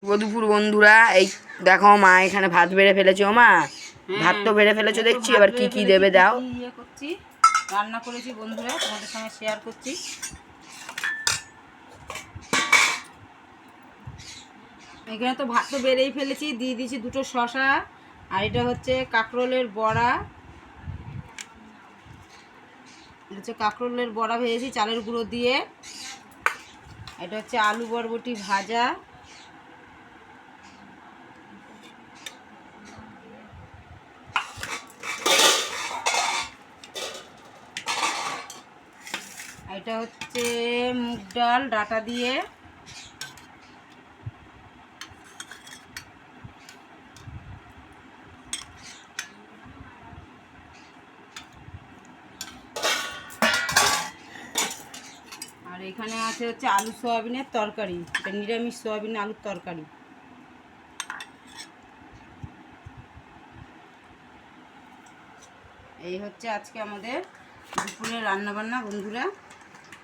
শুভ দুপুর বন্ধুরা। এই দেখো মা এখানে ভাত বেড়ে ফেলেছে। ও মা, ভাত তো বেড়ে ফেলেছো দেখছি, এবার কি কি দেবে দাও। ইয়ে করছি, রান্না করেছি বন্ধুরা, তোমাদের সঙ্গে শেয়ার করছি। এখানে তো ভাত তো বেড়েই ফেলেছি, দিয়ে দিয়েছি দুটো শসা, আর এটা হচ্ছে কাঁকরোলের বড়া। কাঁকরোলের বড়া ভেজেছি চালের গুঁড়ো দিয়ে। এটা হচ্ছে আলু বরবটি ভাজা। এটা হচ্ছে মুগ ডাল ডাঁটা দিয়ে। আর এখানে আছে হচ্ছে আলু সয়াবিনের তরকারি, এটা নিরামিষ সয়াবিন আলুর তরকারি। এই হচ্ছে আজকে আমাদের দুপুরের রান্নাবান্না বন্ধুরা।